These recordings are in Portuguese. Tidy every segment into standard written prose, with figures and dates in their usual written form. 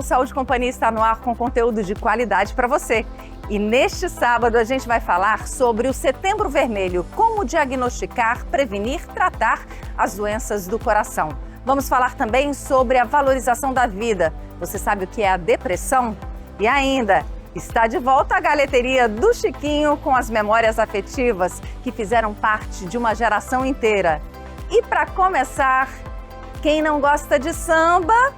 o Saúde e Companhia está no ar com conteúdo de qualidade para você. E neste sábado a gente vai falar sobre o Setembro Vermelho, como diagnosticar, prevenir, tratar as doenças do coração. Vamos falar também sobre a valorização da vida. Você sabe o que é a depressão? E ainda, está de volta a Galeteria do Chiquinho com as memórias afetivas que fizeram parte de uma geração inteira. E para começar, quem não gosta de samba...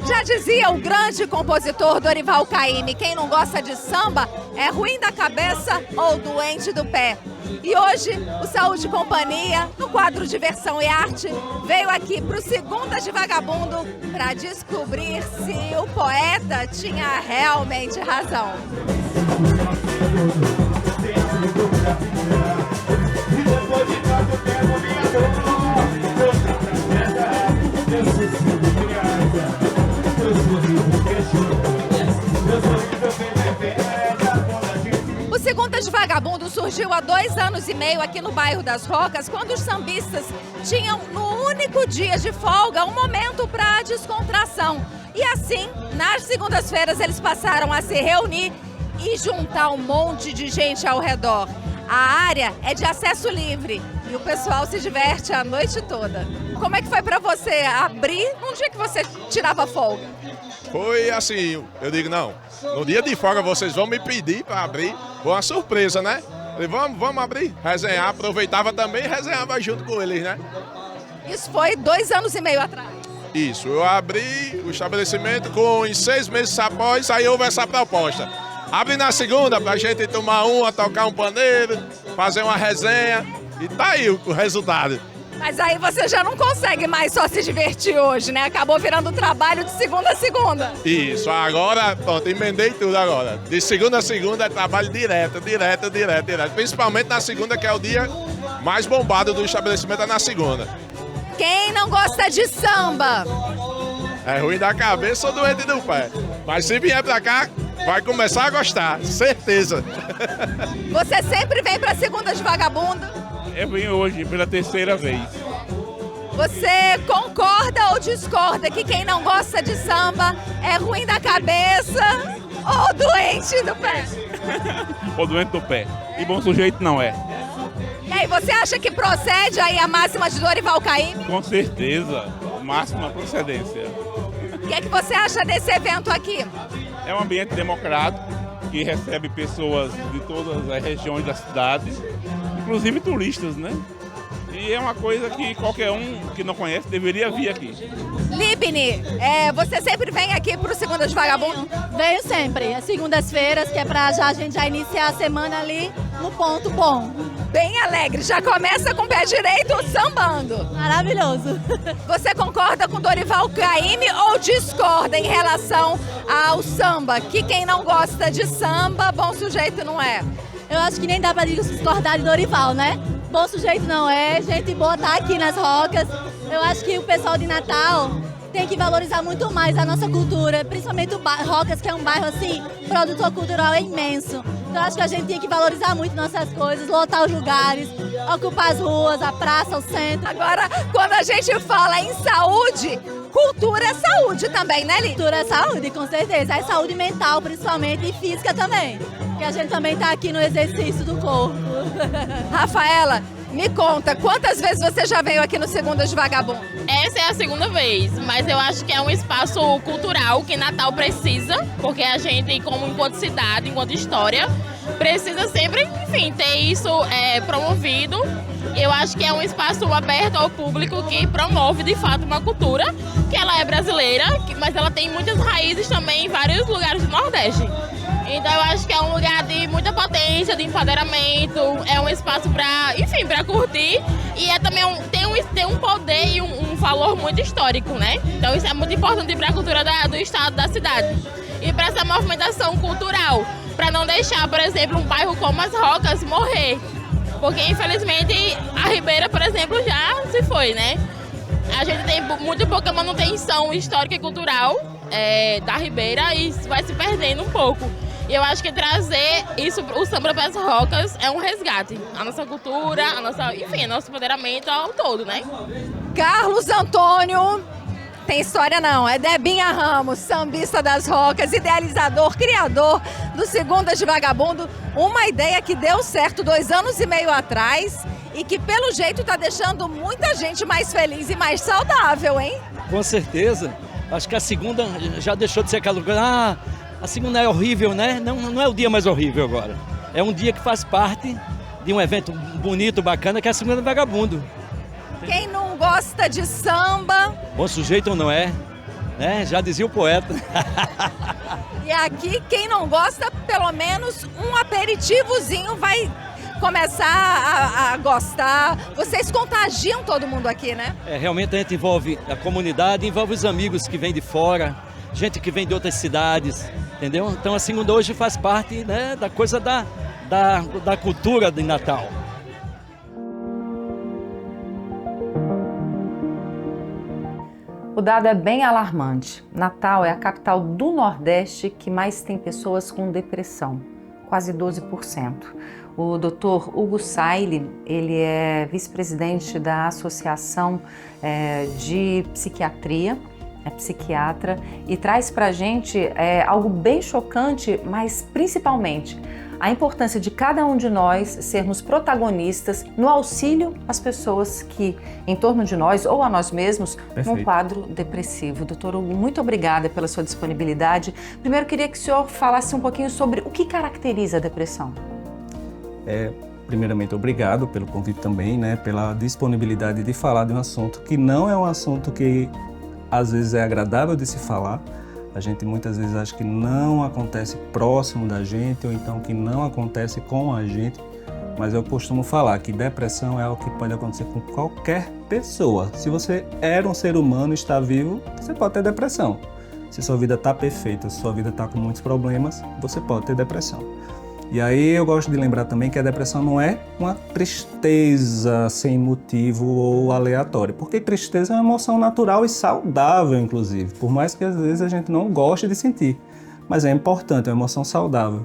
Já dizia o grande compositor Dorival Caymmi, quem não gosta de samba é ruim da cabeça ou doente do pé. E hoje, o Saúde e Companhia, no quadro Diversão e Arte, veio aqui para o Segundas de Vagabundo para descobrir se o poeta tinha realmente razão. O Segundas de Vagabundo surgiu há 2 anos e meio aqui no bairro das Rocas, quando os sambistas tinham no único dia de folga um momento para descontração. E assim, nas segundas-feiras, eles passaram a se reunir e juntar um monte de gente ao redor. A área é de acesso livre e o pessoal se diverte a noite toda. Como é que foi para você abrir num dia que você tirava folga? Foi assim, eu digo, não, no dia de folga vocês vão me pedir para abrir, foi uma surpresa, né? Falei, vamos abrir, resenhar, aproveitava também e resenhava junto com eles, né? Isso foi 2 anos e meio atrás? Isso, eu abri o estabelecimento em 6 meses após, aí houve essa proposta. Abre na segunda pra gente tomar uma, tocar um paneiro, fazer uma resenha e tá aí o resultado. Mas aí você já não consegue mais só se divertir hoje, né? Acabou virando trabalho de segunda a segunda. Isso, agora, pronto, emendei tudo agora. De segunda a segunda é trabalho direto. Principalmente na segunda, que é o dia mais bombado do estabelecimento, é na segunda. Quem não gosta de samba? É ruim da cabeça ou doente do pé. Mas se vier pra cá, vai começar a gostar, certeza. Você sempre vem pra Segundas de Vagabundo? Eu vim hoje pela 3ª vez. Você concorda ou discorda que quem não gosta de samba é ruim da cabeça ou doente do pé? Ou doente do pé. E bom sujeito não é. E aí, você acha que procede aí a máxima de Dorival Caymmi? Com certeza, máxima procedência. O que é que você acha desse evento aqui? É um ambiente democrático que recebe pessoas de todas as regiões da cidade, inclusive turistas, né? E é uma coisa que qualquer um que não conhece deveria vir aqui. Libni, você sempre vem aqui pro Segundas de Vagabundo? Venho sempre, às segundas-feiras, que é pra a gente já iniciar a semana ali no ponto bom. Bem alegre, já começa com o pé direito sambando. Maravilhoso. Você concorda com Dorival Caymmi ou discorda em relação ao samba? Que quem não gosta de samba, bom sujeito não é? Eu acho que nem dá pra discordar de Dorival, né? Bom sujeito não é, gente boa tá aqui nas Rocas. Eu acho que o pessoal de Natal tem que valorizar muito mais a nossa cultura, principalmente o Rocas, que é um bairro assim, produtor cultural é imenso. Então acho que a gente tem que valorizar muito nossas coisas, lotar os lugares, ocupar as ruas, a praça, o centro. Agora, quando a gente fala em saúde, cultura é saúde também, né, Lili? Cultura é saúde, com certeza. É saúde mental, principalmente, e física também. Que a gente também tá aqui no exercício do corpo. Rafaela, me conta, quantas vezes você já veio aqui no Segundas de Vagabundo? Essa é a 2ª vez, mas eu acho que é um espaço cultural que Natal precisa, porque a gente, como enquanto cidade, enquanto história, precisa sempre, enfim, ter isso promovido. Eu acho que é um espaço aberto ao público que promove, de fato, uma cultura, que ela é brasileira, mas ela tem muitas raízes também em vários lugares do Nordeste. Então eu acho que é um lugar de muita potência, de empoderamento, é um espaço para, enfim, para curtir e é também tem um poder e um valor muito histórico, né? Então isso é muito importante para a cultura do estado, da cidade. E para essa movimentação cultural, para não deixar, por exemplo, um bairro como as Rocas morrer. Porque infelizmente a Ribeira, por exemplo, já se foi, né? A gente tem muito pouca manutenção histórica e cultural da Ribeira e vai se perdendo um pouco. E eu acho que trazer isso, o samba para as Rocas, é um resgate. A nossa cultura, enfim, nosso empoderamento ao todo, né? Carlos Antônio, tem história não, é Debinha Ramos, sambista das Rocas, idealizador, criador do Segundas de Vagabundo, uma ideia que deu certo 2 anos e meio atrás e que pelo jeito está deixando muita gente mais feliz e mais saudável, hein? Com certeza, acho que a segunda já deixou de ser aquela coisa, a segunda é horrível, né? Não é o dia mais horrível agora, é um dia que faz parte de um evento bonito, bacana, que é a Segunda Vagabundo. Quem não gosta de samba... Bom sujeito ou não é, né? Já dizia o poeta. E aqui, quem não gosta, pelo menos um aperitivozinho vai começar a gostar. Vocês contagiam todo mundo aqui, né? Realmente a gente envolve a comunidade, envolve os amigos que vêm de fora, gente que vem de outras cidades, entendeu? Então a segunda hoje faz parte, né, da coisa da cultura de Natal. O dado é bem alarmante. Natal é a capital do Nordeste que mais tem pessoas com depressão, quase 12%. O Dr. Hugo Saile, ele é vice-presidente da Associação de Psiquiatria, é psiquiatra, e traz para a gente algo bem chocante, mas principalmente a importância de cada um de nós sermos protagonistas no auxílio às pessoas que, em torno de nós ou a nós mesmos, num quadro depressivo. Doutor Hugo, muito obrigada pela sua disponibilidade. Primeiro, queria que o senhor falasse um pouquinho sobre o que caracteriza a depressão. Primeiramente, obrigado pelo convite também, né, pela disponibilidade de falar de um assunto que não é um assunto que, às vezes, é agradável de se falar. A gente muitas vezes acha que não acontece próximo da gente ou então que não acontece com a gente, mas eu costumo falar que depressão é algo que pode acontecer com qualquer pessoa. Se você era um ser humano e está vivo, você pode ter depressão. Se sua vida está perfeita, se sua vida está com muitos problemas, você pode ter depressão. E aí eu gosto de lembrar também que a depressão não é uma tristeza sem motivo ou aleatória, porque tristeza é uma emoção natural e saudável, inclusive, por mais que às vezes a gente não goste de sentir, mas é importante, é uma emoção saudável.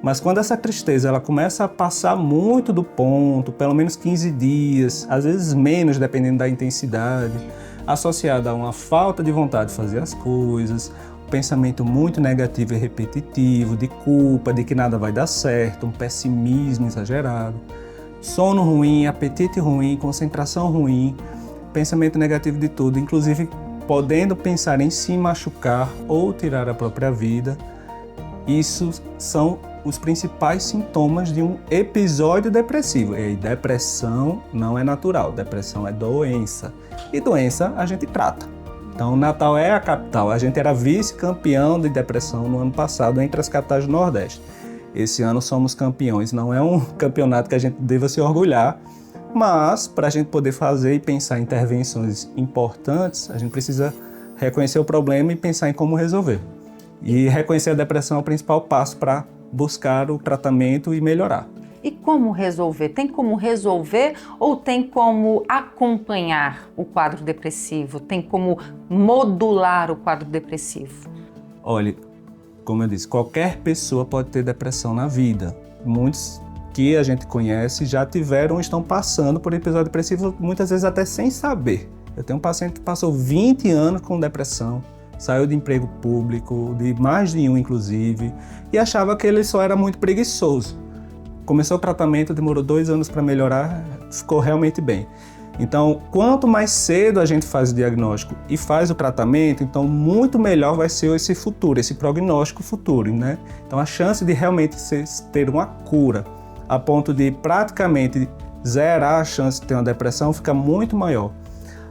Mas quando essa tristeza ela começa a passar muito do ponto, pelo menos 15 dias, às vezes menos, dependendo da intensidade, associada a uma falta de vontade de fazer as coisas, pensamento muito negativo e repetitivo, de culpa, de que nada vai dar certo, um pessimismo exagerado, sono ruim, apetite ruim, concentração ruim, pensamento negativo de tudo, inclusive podendo pensar em se machucar ou tirar a própria vida. Isso são os principais sintomas de um episódio depressivo. E depressão não é natural, depressão é doença. E doença a gente trata. Então, Natal é a capital. A gente era vice-campeão de depressão no ano passado entre as capitais do Nordeste. Esse ano somos campeões. Não é um campeonato que a gente deva se orgulhar, mas para a gente poder fazer e pensar em intervenções importantes, a gente precisa reconhecer o problema e pensar em como resolver. E reconhecer a depressão é o principal passo para buscar o tratamento e melhorar. E como resolver? Tem como resolver ou tem como acompanhar o quadro depressivo? Tem como modular o quadro depressivo? Olha, como eu disse, qualquer pessoa pode ter depressão na vida. Muitos que a gente conhece já tiveram ou estão passando por episódio depressivo, muitas vezes até sem saber. Eu tenho um paciente que passou 20 anos com depressão, saiu de emprego público, de mais de um inclusive, e achava que ele só era muito preguiçoso. Começou o tratamento, demorou 2 anos para melhorar, ficou realmente bem. Então, quanto mais cedo a gente faz o diagnóstico e faz o tratamento, então muito melhor vai ser esse futuro, esse prognóstico futuro, né? Então, a chance de realmente ter uma cura, a ponto de praticamente zerar a chance de ter uma depressão, fica muito maior.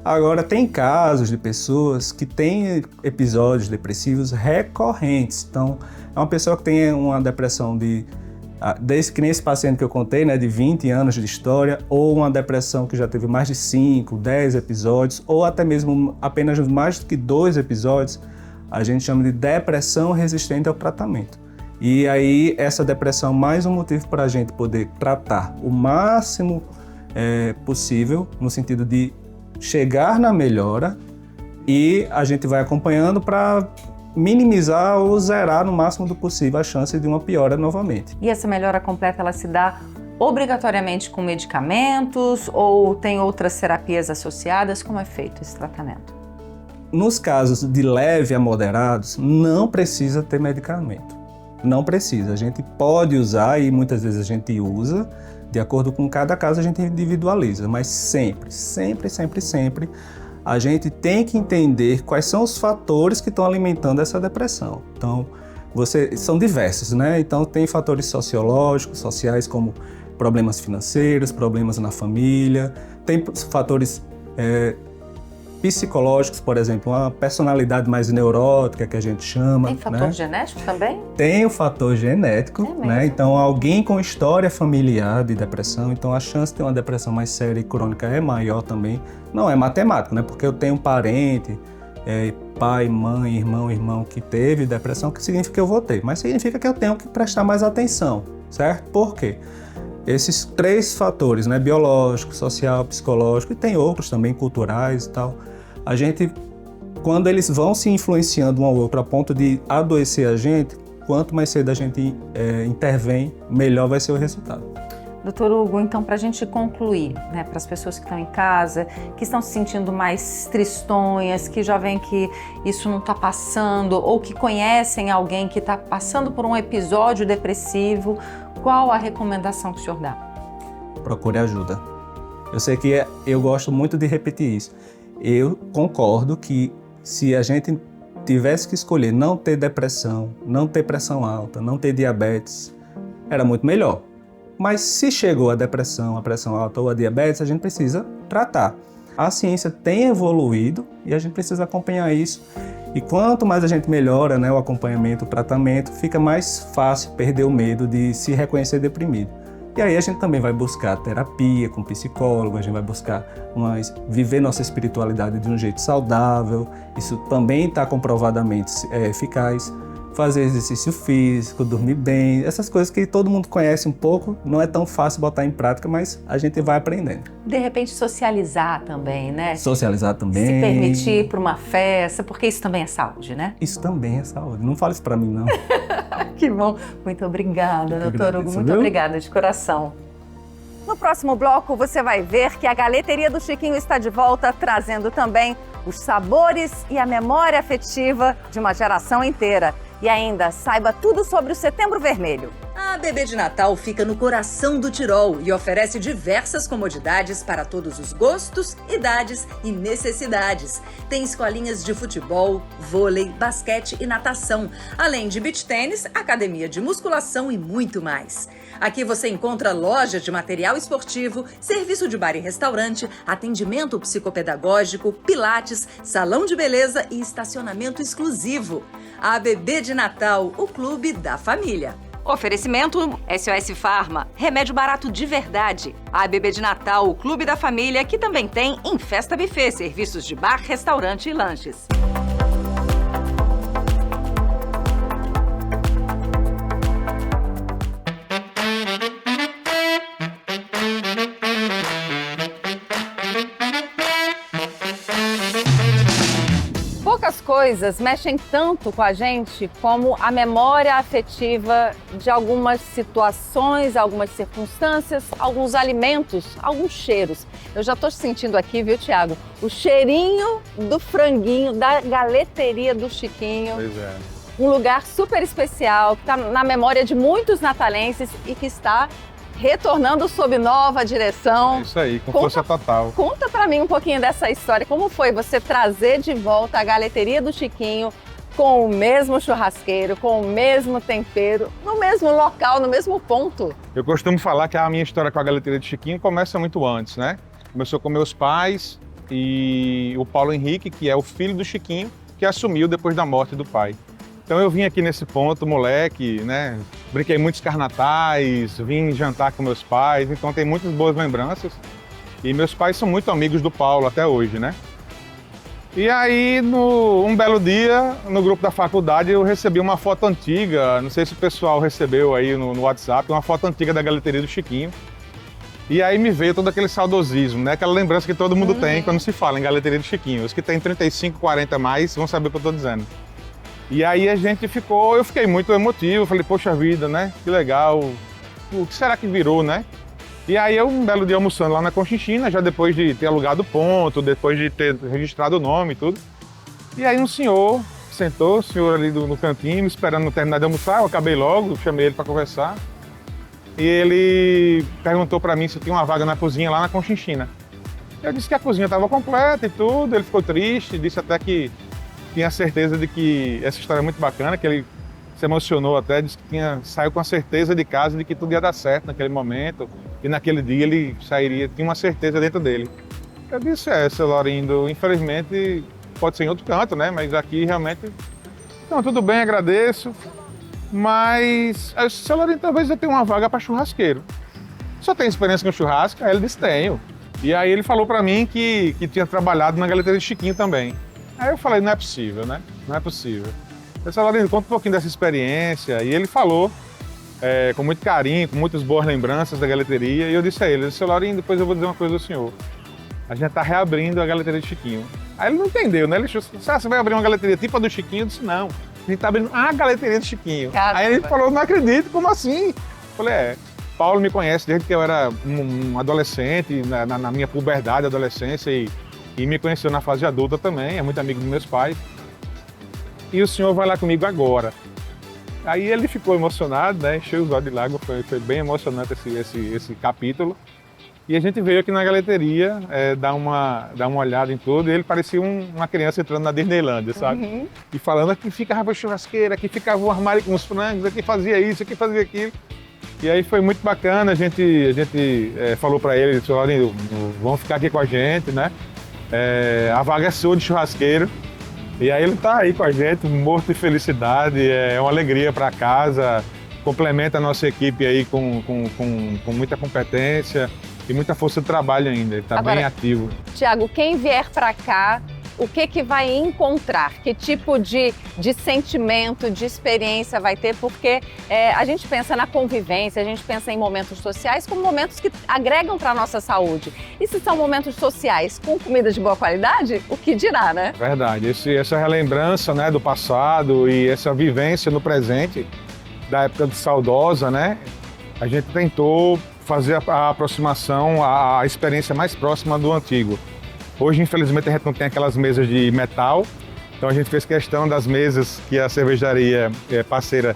Agora, tem casos de pessoas que têm episódios depressivos recorrentes. Então, é uma pessoa que tem uma depressão desde que nem esse paciente que eu contei, né, de 20 anos de história, ou uma depressão que já teve mais de 5, 10 episódios, ou até mesmo apenas mais do que 2 episódios, a gente chama de depressão resistente ao tratamento. E aí, essa depressão é mais um motivo para a gente poder tratar o máximo possível, no sentido de chegar na melhora, e a gente vai acompanhando para minimizar ou zerar no máximo do possível a chance de uma piora novamente. E essa melhora completa, ela se dá obrigatoriamente com medicamentos ou tem outras terapias associadas? Como é feito esse tratamento? Nos casos de leve a moderados, não precisa ter medicamento. Não precisa. A gente pode usar e muitas vezes a gente usa, de acordo com cada caso a gente individualiza, mas sempre, a gente tem que entender quais são os fatores que estão alimentando essa depressão. Então, são diversos, né? Então, tem fatores sociológicos, sociais, como problemas financeiros, problemas na família, tem fatores psicológicos, por exemplo, uma personalidade mais neurótica, que a gente chama. Tem fator genético também? Tem o fator genético, né? Então, alguém com história familiar de depressão, então a chance de ter uma depressão mais séria e crônica é maior também. Não é matemático, né? Porque eu tenho um parente, pai, mãe, irmão que teve depressão, que significa que eu vou ter, mas significa que eu tenho que prestar mais atenção, certo? Por quê? Esses 3 fatores, né, biológico, social, psicológico, e tem outros também, culturais e tal, a gente, quando eles vão se influenciando um ao outro a ponto de adoecer a gente, quanto mais cedo a gente intervém, melhor vai ser o resultado. Doutor Hugo, então, para a gente concluir, né, para as pessoas que estão em casa, que estão se sentindo mais tristonhas, que já veem que isso não está passando, ou que conhecem alguém que está passando por um episódio depressivo, qual a recomendação que o senhor dá? Procure ajuda. Eu sei que eu gosto muito de repetir isso. Eu concordo que se a gente tivesse que escolher não ter depressão, não ter pressão alta, não ter diabetes, era muito melhor. Mas se chegou a depressão, a pressão alta ou a diabetes, a gente precisa tratar. A ciência tem evoluído e a gente precisa acompanhar isso. E quanto mais a gente melhora, né, o acompanhamento, o tratamento, fica mais fácil perder o medo de se reconhecer deprimido. E aí a gente também vai buscar terapia com psicólogo, a gente vai buscar viver nossa espiritualidade de um jeito saudável. Isso também está comprovadamente eficaz. Fazer exercício físico, dormir bem, essas coisas que todo mundo conhece um pouco, não é tão fácil botar em prática, mas a gente vai aprendendo. De repente socializar também, né? Socializar também. Se permitir ir para uma festa, porque isso também é saúde, né? Isso também é saúde. Não fala isso para mim, não. Que bom. Muito obrigada, doutor Hugo. Muito obrigada de coração. No próximo bloco, você vai ver que a Galeteria do Chiquinho está de volta, trazendo também os sabores e a memória afetiva de uma geração inteira. E ainda, saiba tudo sobre o Setembro Vermelho. A Bebê de Natal fica no coração do Tirol e oferece diversas comodidades para todos os gostos, idades e necessidades. Tem escolinhas de futebol, vôlei, basquete e natação, além de beach tênis, academia de musculação e muito mais. Aqui você encontra loja de material esportivo, serviço de bar e restaurante, atendimento psicopedagógico, pilates, salão de beleza e estacionamento exclusivo. A Bebê de Natal, o clube da família. Oferecimento SOS Pharma, remédio barato de verdade. A Bebê de Natal, o clube da família, que também tem em Festa Buffet, serviços de bar, restaurante e lanches. Poucas coisas mexem tanto com a gente como a memória afetiva de algumas situações, algumas circunstâncias, alguns alimentos, alguns cheiros. Eu já estou sentindo aqui, viu, Tiago? O cheirinho do franguinho da Galeteria do Chiquinho. Pois é. Um lugar super especial, que está na memória de muitos natalenses e que está retornando sob nova direção. É isso aí, com força total. Conta pra mim um pouquinho dessa história. Como foi você trazer de volta a Galeteria do Chiquinho com o mesmo churrasqueiro, com o mesmo tempero, no mesmo local, no mesmo ponto? Eu costumo falar que a minha história com a Galeteria do Chiquinho começa muito antes, né? Começou com meus pais e o Paulo Henrique, que é o filho do Chiquinho, que assumiu depois da morte do pai. Então eu vim aqui nesse ponto, moleque, né? Brinquei muitos carnatais, vim jantar com meus pais, então tem muitas boas lembranças. E meus pais são muito amigos do Paulo até hoje, né? E aí, um belo dia, no grupo da faculdade, eu recebi uma foto antiga, não sei se o pessoal recebeu aí no WhatsApp, uma foto antiga da Galeteria do Chiquinho. E aí me veio todo aquele saudosismo, né? Aquela lembrança que todo mundo tem quando se fala em Galeteria do Chiquinho. Os que têm 35, 40 a mais vão saber o que eu tô dizendo. E aí eu fiquei muito emotivo, falei, poxa vida, né? Que legal, o que será que virou, né? E aí eu, um belo dia almoçando lá na Conchinchina, já depois de ter alugado o ponto, depois de ter registrado o nome e tudo. E aí um senhor sentou, o senhor ali no cantinho, esperando terminar de almoçar, eu acabei logo, chamei ele para conversar. E ele perguntou para mim se tinha uma vaga na cozinha lá na Conchinchina. Eu disse que a cozinha estava completa e tudo, ele ficou triste, disse até que tinha certeza de que essa história é muito bacana, que ele se emocionou até, disse que saiu com a certeza de casa de que tudo ia dar certo naquele momento e naquele dia ele sairia, tinha uma certeza dentro dele. Eu disse, seu Laurindo, infelizmente pode ser em outro canto, né? Mas aqui realmente, não, tudo bem, agradeço, mas eu disse, seu Laurindo, talvez eu tenha uma vaga para churrasqueiro. Só tem experiência com churrasco? Aí ele disse, tenho. E aí ele falou para mim que tinha trabalhado na galeteria de Chiquinho também. Aí eu falei, não é possível, né? Não é possível. Eu disse, Laurindo, conta um pouquinho dessa experiência. E ele falou com muito carinho, com muitas boas lembranças da galeteria. E eu disse a ele, seu Laurindo, depois eu vou dizer uma coisa ao senhor. A gente está reabrindo a galeteria de Chiquinho. Aí ele não entendeu, né? Ele disse, você vai abrir uma galeteria tipo a do Chiquinho? Eu disse, não, a gente está abrindo a galeteria de Chiquinho. Caramba. Aí ele falou, não acredito, como assim? Eu falei, Paulo me conhece desde que eu era um adolescente, na minha puberdade, adolescência, e me conheceu na fase adulta também, é muito amigo dos meus pais. E o senhor vai lá comigo agora. Aí ele ficou emocionado, né? Encheu os olhos de lágrimas, foi bem emocionante esse capítulo. E a gente veio aqui na galeteria dar uma olhada em tudo, e ele parecia uma criança entrando na Disneylândia, sabe? Uhum. E falando, aqui ficava a churrasqueira, aqui ficava o armário com os frangos, aqui fazia isso, aqui fazia aquilo. E aí foi muito bacana, a gente falou para ele, disse, Laurindo, vamos ficar aqui com a gente, né? A vaga é sua de churrasqueiro. E aí ele tá aí com a gente, morto de felicidade, é uma alegria para casa, complementa a nossa equipe aí com muita competência e muita força de trabalho ainda, ele tá bem ativo. Tiago, quem vier para cá, o que vai encontrar? Que tipo de sentimento, de experiência vai ter? Porque a gente pensa na convivência, a gente pensa em momentos sociais como momentos que agregam para a nossa saúde. E se são momentos sociais com comida de boa qualidade, o que dirá, né? Verdade, essa relembrança, né, do passado e essa vivência no presente, da época saudosa, né? A gente tentou fazer a aproximação, a experiência mais próxima do antigo. Hoje, infelizmente, a gente não tem aquelas mesas de metal, então a gente fez questão das mesas que a cervejaria parceira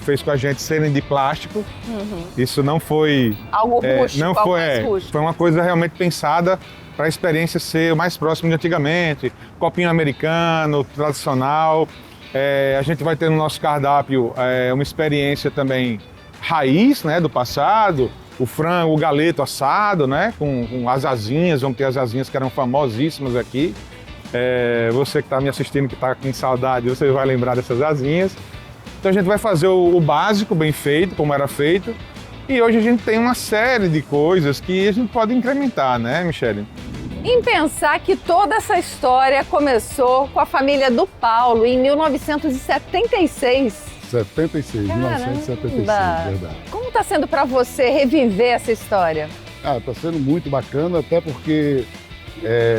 fez com a gente serem de plástico. Uhum. Isso não foi... algo rústico, não algo foi, mais rústico. Foi uma coisa realmente pensada para a experiência ser o mais próximo de antigamente. Copinho americano, tradicional. A gente vai ter no nosso cardápio uma experiência também raiz, né, do passado. O frango, o galeto assado, né? Com as asinhas, vamos ter as asinhas que eram famosíssimas aqui. Você que está me assistindo, que está com saudade, você vai lembrar dessas asinhas. Então a gente vai fazer o básico bem feito, como era feito. E hoje a gente tem uma série de coisas que a gente pode incrementar, né, Michele? Em pensar que toda essa história começou com a família do Paulo em 1976. 1976, verdade. Como está sendo para você reviver essa história? Está sendo muito bacana, até porque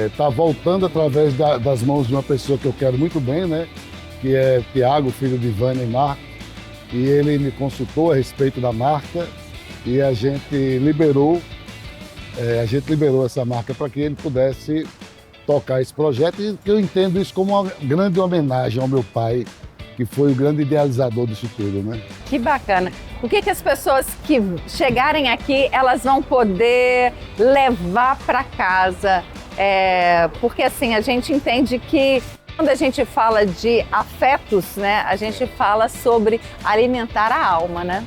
está voltando através das mãos de uma pessoa que eu quero muito bem, né? Que é Tiago, filho de Vânia e Marco. E ele me consultou a respeito da marca e a gente liberou essa marca para que ele pudesse tocar esse projeto. E eu entendo isso como uma grande homenagem ao meu pai, que foi o grande idealizador disso tudo, né? Que bacana. O que as pessoas que chegarem aqui, elas vão poder levar para casa? Porque assim, a gente entende que quando a gente fala de afetos, né, a gente fala sobre alimentar a alma, né?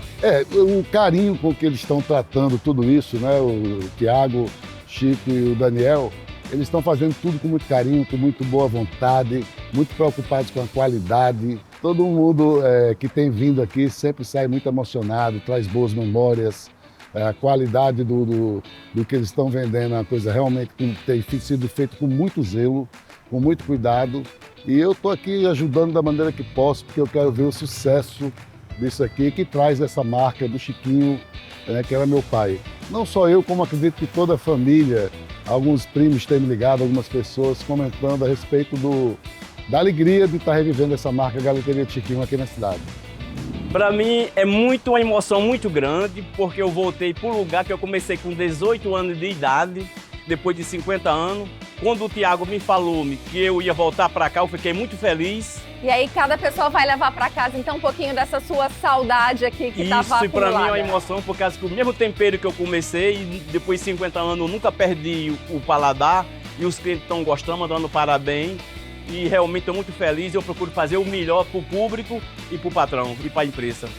O carinho com que eles estão tratando tudo isso, né? O Tiago, Chico e o Daniel, eles estão fazendo tudo com muito carinho, com muito boa vontade, muito preocupados com a qualidade. Todo mundo que tem vindo aqui sempre sai muito emocionado, traz boas memórias. A qualidade do que eles estão vendendo é uma coisa realmente que tem sido feito com muito zelo, com muito cuidado. E eu estou aqui ajudando da maneira que posso, porque eu quero ver o sucesso disso aqui, que traz essa marca do Chiquinho, que era meu pai. Não só eu, como acredito que toda a família, alguns primos têm me ligado, algumas pessoas comentando a respeito da alegria de estar revivendo essa marca Galeteria de Chiquinho aqui na cidade. Para mim é uma emoção muito grande, porque eu voltei para o lugar que eu comecei com 18 anos de idade, depois de 50 anos. Quando o Tiago me falou que eu ia voltar para cá, eu fiquei muito feliz. E aí cada pessoa vai levar para casa então um pouquinho dessa sua saudade aqui que estava acumulada. Isso para mim é uma emoção, por causa que o mesmo tempero que eu comecei, depois de 50 anos eu nunca perdi o paladar, e os clientes estão gostando, mandando parabéns. E realmente estou muito feliz, eu procuro fazer o melhor para o público e para o patrão e para a empresa.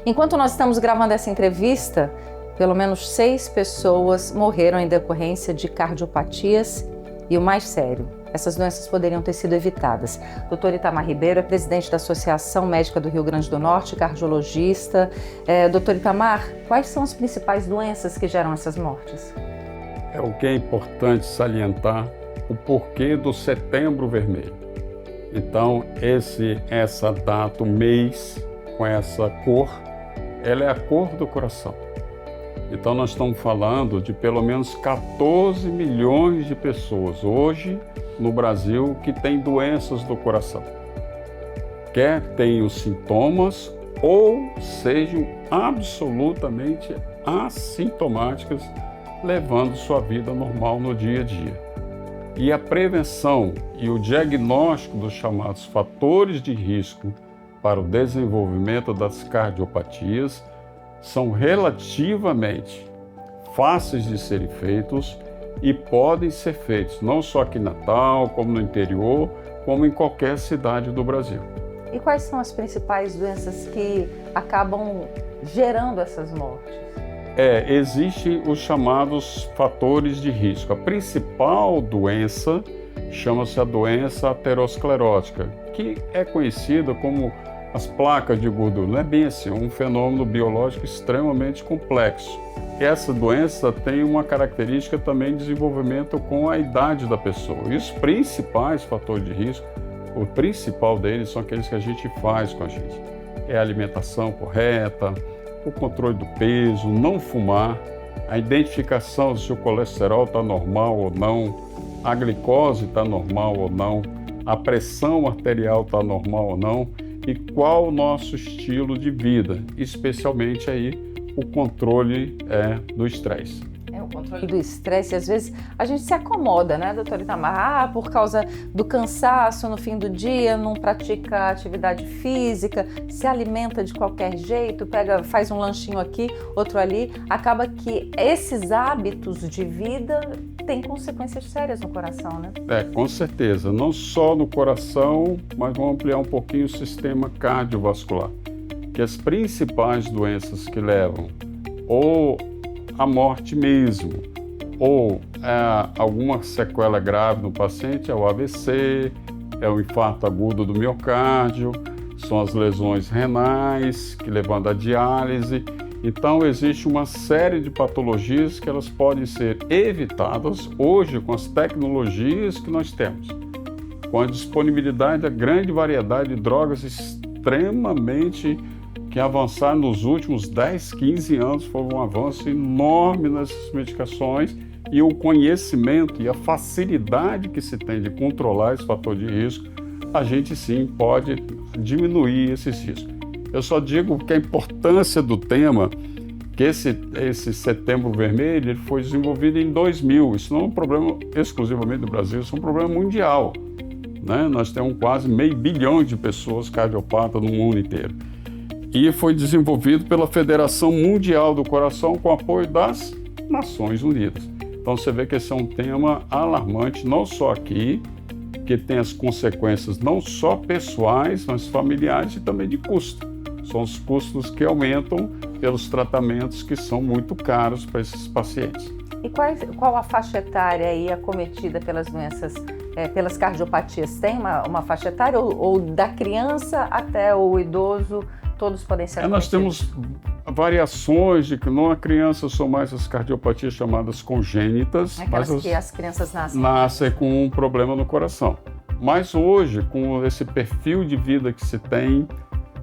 Enquanto nós estamos gravando essa entrevista, pelo menos 6 pessoas morreram em decorrência de cardiopatias e o mais sério, essas doenças poderiam ter sido evitadas. Dr. Itamar Ribeiro é presidente da Associação Médica do Rio Grande do Norte, cardiologista. Dr. Itamar, quais são as principais doenças que geram essas mortes? O que é importante salientar o porquê do Setembro Vermelho. Então, essa data, o mês com essa cor, ela é a cor do coração. Então, nós estamos falando de pelo menos 14 milhões de pessoas hoje no Brasil que têm doenças do coração. Quer tenham sintomas ou sejam absolutamente assintomáticas, levando sua vida normal no dia a dia. E a prevenção e o diagnóstico dos chamados fatores de risco para o desenvolvimento das cardiopatias são relativamente fáceis de serem feitos e podem ser feitos não só aqui em Natal, como no interior, como em qualquer cidade do Brasil. E quais são as principais doenças que acabam gerando essas mortes? Existem os chamados fatores de risco. A principal doença chama-se a doença aterosclerótica, que é conhecida como as placas de gordura. Não é bem assim, é um fenômeno biológico extremamente complexo. Essa doença tem uma característica também de desenvolvimento com a idade da pessoa. E os principais fatores de risco, o principal deles são aqueles que a gente faz com a gente. É a alimentação correta, o controle do peso, não fumar, a identificação se o colesterol está normal ou não, a glicose está normal ou não, a pressão arterial está normal ou não e qual o nosso estilo de vida, especialmente aí o controle do estresse. O controle do estresse, às vezes a gente se acomoda, né, doutor Itamar? Por causa do cansaço no fim do dia, não pratica atividade física, se alimenta de qualquer jeito, faz um lanchinho aqui, outro ali. Acaba que esses hábitos de vida têm consequências sérias no coração, né? Com certeza. Não só no coração, mas vamos ampliar um pouquinho o sistema cardiovascular. Que as principais doenças que levam ou a morte mesmo, ou alguma sequela grave no paciente, é o AVC, é o infarto agudo do miocárdio, são as lesões renais, que levando à diálise. Então, existe uma série de patologias que elas podem ser evitadas hoje com as tecnologias que nós temos, com a disponibilidade da grande variedade de drogas extremamente que avançaram nos últimos 10, 15 anos, foi um avanço enorme nessas medicações e o conhecimento e a facilidade que se tem de controlar esse fator de risco, a gente sim pode diminuir esses riscos. Eu só digo que a importância do tema, que esse Setembro Vermelho ele foi desenvolvido em 2000, isso não é um problema exclusivamente do Brasil, isso é um problema mundial, né? Nós temos quase 500 milhões de pessoas cardiopatas no mundo inteiro. E foi desenvolvido pela Federação Mundial do Coração com apoio das Nações Unidas. Então você vê que esse é um tema alarmante, não só aqui, que tem as consequências não só pessoais, mas familiares e também de custo. São os custos que aumentam pelos tratamentos que são muito caros para esses pacientes. E qual a faixa etária aí acometida pelas doenças, pelas cardiopatias? Tem uma faixa etária ou da criança até o idoso? Todos podem ser acometidos? Nós temos variações de que não a criança são mais as cardiopatias chamadas congênitas. Aquelas que as crianças nascem. Nascem com um problema no coração. Mas hoje, com esse perfil de vida que se tem,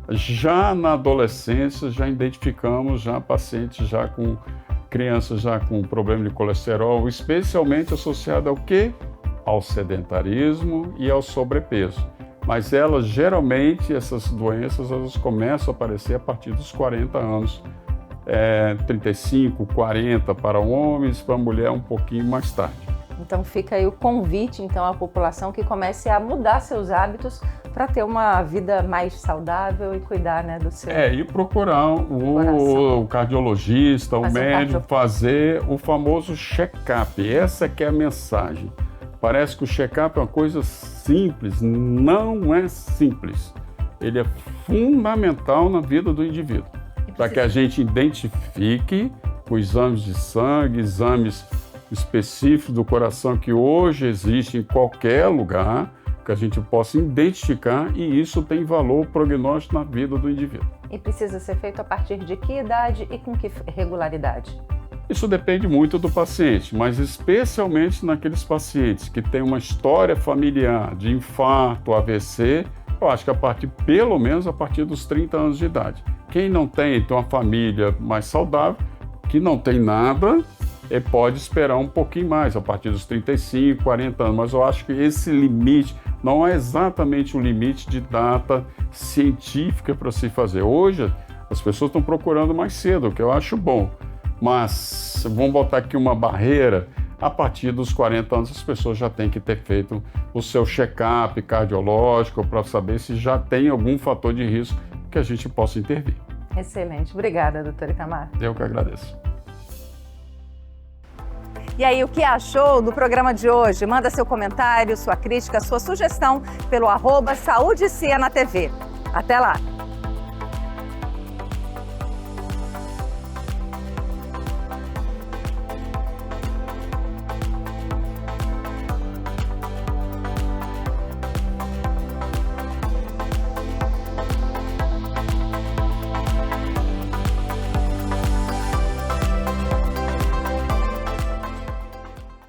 já na adolescência, já identificamos pacientes com crianças com problema de colesterol, especialmente associado ao quê? ao sedentarismo e ao sobrepeso. Mas elas, geralmente, essas doenças, elas começam a aparecer a partir dos 40 anos, 35, 40 para homens, para mulher um pouquinho mais tarde. Então fica aí o convite então à população que comece a mudar seus hábitos para ter uma vida mais saudável e cuidar, né, do seu e procurar o cardiologista, o médico, fazer o famoso check-up. Essa que é a mensagem. Parece que o check-up é uma coisa simples, não é simples. Ele é fundamental na vida do indivíduo, para que a gente identifique com exames de sangue, exames específicos do coração que hoje existem em qualquer lugar, que a gente possa identificar, e isso tem valor prognóstico na vida do indivíduo. E precisa ser feito a partir de que idade e com que regularidade? Isso depende muito do paciente, mas especialmente naqueles pacientes que têm uma história familiar de infarto, AVC, eu acho que pelo menos a partir dos 30 anos de idade. Quem não tem uma família mais saudável, que não tem nada, pode esperar um pouquinho mais, a partir dos 35, 40 anos, mas eu acho que esse limite não é exatamente um limite de data científica para se fazer. Hoje, as pessoas estão procurando mais cedo, o que eu acho bom, mas vamos botar aqui uma barreira, a partir dos 40 anos as pessoas já têm que ter feito o seu check-up cardiológico para saber se já tem algum fator de risco que a gente possa intervir. Excelente. Obrigada, doutor Itamar. Eu que agradeço. E aí, o que achou do programa de hoje? Manda seu comentário, sua crítica, sua sugestão pelo @SaúdeCia na TV. Até lá!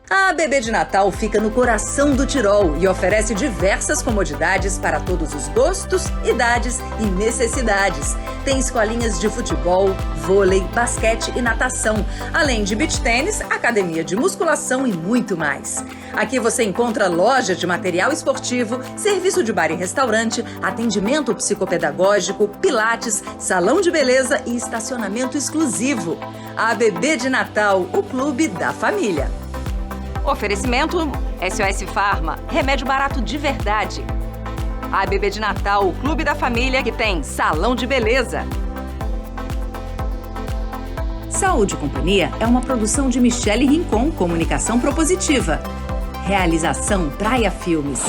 A ABB de Natal fica no coração do Tirol e oferece diversas comodidades para todos os gostos, idades e necessidades. Tem escolinhas de futebol, vôlei, basquete e natação, além de beach tênis, academia de musculação e muito mais. Aqui você encontra loja de material esportivo, serviço de bar e restaurante, atendimento psicopedagógico, pilates, salão de beleza e estacionamento exclusivo. A ABB de Natal, o clube da família. Oferecimento SOS Pharma, remédio barato de verdade. A ABB de Natal, o clube da família que tem salão de beleza. Saúde e Companhia é uma produção de Michele Rincon, Comunicação Propositiva. Realização Praia Filmes.